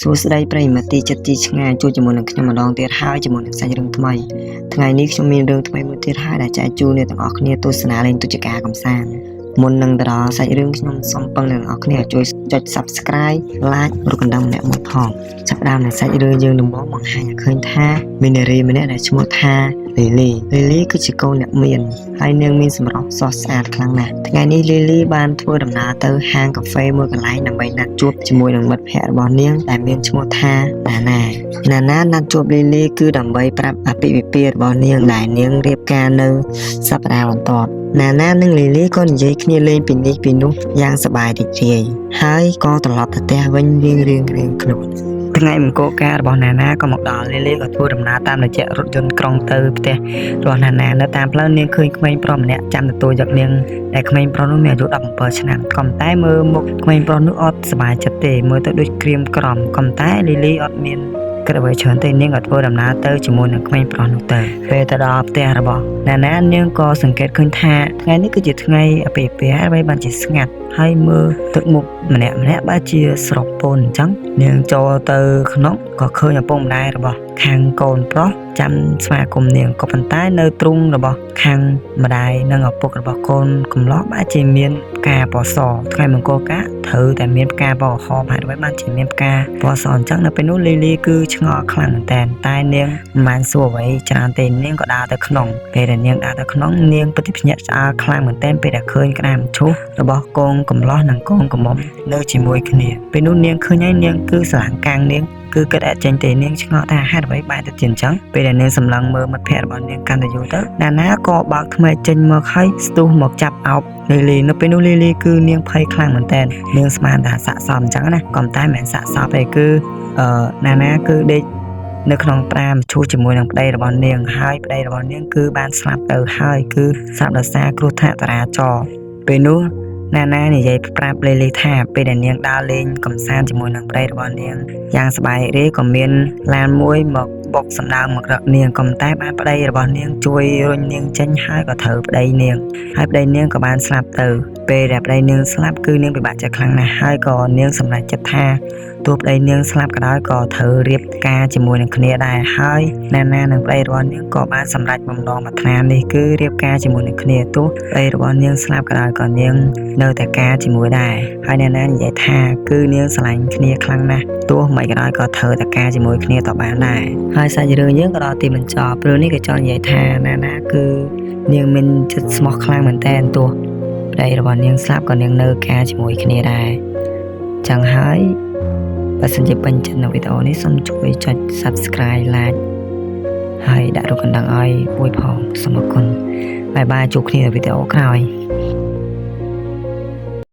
សួស្តីប្រិយមិត្តទីចិត្តទីឆ្ងាយជួបជាមួយនឹងខ្ញុំម្ដងទៀតហើយជាមួយនឹងសាច់រឿងថ្មីថ្ងៃនេះខ្ញុំមានរឿងថ្មីមួយទៀតហើយដែលចែកជូនអ្នកទាំងអស់គ្នាទស្សនាលេងទុច្ចការកំសាន្តមុននឹងទៅដល់សាច់រឿងខ្ញុំសូមពឹងអ្នកទាំងអស់គ្នាជួយចុច Subscribe Like រូបកណ្ដឹងម្នាក់មួយផងចាប់ផ្ដើមនៃសាច់រឿងយើងដំបូងបង្ហាញឲ្យឃើញថាមាននារីម្នាក់ដែលឈ្មោះថាលីលីគឺជាកូនអ្នកមានហើយនាងមានសម្រស់ស្រស់ស្អាតខ្លាំងណាស់ថ្ងៃនេះលីលីបានធ្វើដំណើរទៅហាងកាហ្វេមួយកន្លែងដើម្បីណាត់ជួបជាមួយនឹងមិត្តភក្តិរបស់នាងដែលមានឈ្មោះថាណាណាណាត់ជួបលីលីគឺដើម្បីប្រាប់អាពាហ៍ពិពាហ៍របស់នាងដែលនាងរៀបការនៅសប្តាហ៍បន្ទាប់ណានិងលីលីក៏និយាយគ្នាលេងពីនេះពីនោះយ៉ាងសប្បាយរីករាយហើយក៏ត្រឡប់ទៅផ្ទះវិញរៀងខ្លួនថ្ងៃមង្គលការរបស់ណាក៏មកដល់លីលីក៏ធ្វើដំណើរតាមរយៈរថយន្តក្រុងទៅផ្ទះរបស់ណានៅតាមផ្លូវនាងឃើញក្មេងប្រុសម្នាក់ចាំទទួលយកនាងដែលក្មេងប្រុសនោះមានអាយុ17ឆ្នាំក៏តែមើលមុខក្មេងប្រុសនោះអត់សប្បាយចិត្តទេមើលទៅដូចក្រៀមក្រំក៏តែលីលីអត់មានគិតអ្វីច្រើនទេនាងក៏ធ្វើដំណើរទៅជាមួយនឹងក្មេងប្រុសនោះទៅពេលទៅដល់ផ្ទះរបស់ណានាងក៏សង្កេតឃើញថាថ្ងៃនេះគឺជាថ្ងៃអាពាហ៍ពិពាហ៍ហើយបានជាស្ងាត់ហើយមើលទឹកមុខម្នាក់បែរជាស្រស់ពូនអញ្ចឹងនាងចូលទៅក្នុងក៏ឃើញឪពុកម្ដាយរបស់ខាងកូនប្រុសចាំស្វាគមន៍នាងក៏ប៉ុន្តែនៅទ្រុងរបស់ខាងម្ដាយនិងឪពុករបស់កូនកំឡោះបែរជាមានផ្កាពណ៌សថ្ងៃមង្គលការត្រូវតែមានផ្កាពណ៌ក្រហមហើយបានជាមានផ្កាពណ៌សអញ្ចឹងនៅពេលនោះលីលីគឺឆ្ងល់ខ្លាំងមែនតើតែនាងមិនបានសួរអ្វីច្រើនទេនាងក៏ដើរទៅក្នុងពេលដែលនាងដើរទៅក្នុងនាងពិតជាភ្ញាក់ឆ្អើរខ្លាំងមែនតើពេលដែលឃើញក្តាមឈូសរបស់កូនកំឡោះនិងកូនកំមុំនៅជាមួយគ្នាពេលនោះនាងឃើញហើយនាងគឺស្រឡាញ់កាំងនាងគឺគិតអត់ចេញទេនាងឆ្ងល់ថាហេតុអ្វីបែរទៅជាអញ្ចឹងពេលដែលនាងសម្លឹងមើលមិត្តភក្តិរបស់នាងកាន់តែយូរទៅណាក៏បើកថ្មែកចេញមកហើយស្ទុះមកចាប់អោបលីលីនៅពេលនោះលីលីគឺនាងភ័យខ្លាំងមែនតើនាងស្មានថាសាកសមអញ្ចឹងណាក៏តែមិនសាកសមទេគឺណាគឺដេកនៅក្នុងប្រាមឈូសជាមួយនឹងប្តីរបស់នាងហើយប្តីរបស់នាងគឺបានស្លាប់ទៅហើយគឺស្លាប់ដោយសារគ្រោះថ្នាក់ចរាចរណ៍ពេលនោះណានិយាយប្រាប់លីលីថាពេលដែលនាងដើរលេងកំសាន្តជាមួយនឹងប្តីរបស់នាងយ៉ាងសប្បាយរីករាយក៏មានឡានមួយមកបុកសម្ដៅមករកនាងក៏តែបានប្តីរបស់នាងជួយរុញនាងចេញហើយក៏ត្រូវប្តីនាងហើយប្តីនាងក៏បានស្លាប់ទៅពេលដែលប្តីនាងស្លាប់គឺនាងពិបាកចិត្តខ្លាំងណាស់ហើយក៏នាងសម្រេចចិត្តថាទោះប្តីនាងស្លាប់ក៏ដោយក៏ត្រូវរៀបការជាមួយនឹងគ្នាដែរហើយណានិងប្តីរបស់នាងក៏បានសម្រេចបំណងប្រាថ្នានេះគឺរៀបការជាមួយនឹងគ្នាទោះប្តីរបស់នាងស្លាប់ក៏ដោយក៏នាងនៅតែការជាមួយដែរហើយណានិយាយថាគឺនាងស្រឡាញ់គ្នាខ្លាំងណាស់ទោះមិនក៏ដោយក៏ត្រូវតែការជាមួយគ្នាតបានដែរហើយសាច់រឿងយើងក៏ដល់ទីបញ្ចប់ព្រោះនេះក៏ចង់និយាយថាណាគឺនាងមានចិត្តស្មោះខ្លាំងមែនតើទោះប្តីរបស់នាងស្លាប់ក៏នាងនៅការជាមួយគ្នាដែរចឹងហើយបើសិនជាពេញចិត្តនៅវីដេអូនេះសូមជួយចុច Subscribe Like ហើយដាក់រូបកណ្ដឹងឲ្យមួយផងសូមអរគុណបាយជួបគ្នានៅវីដេអូក្រោយ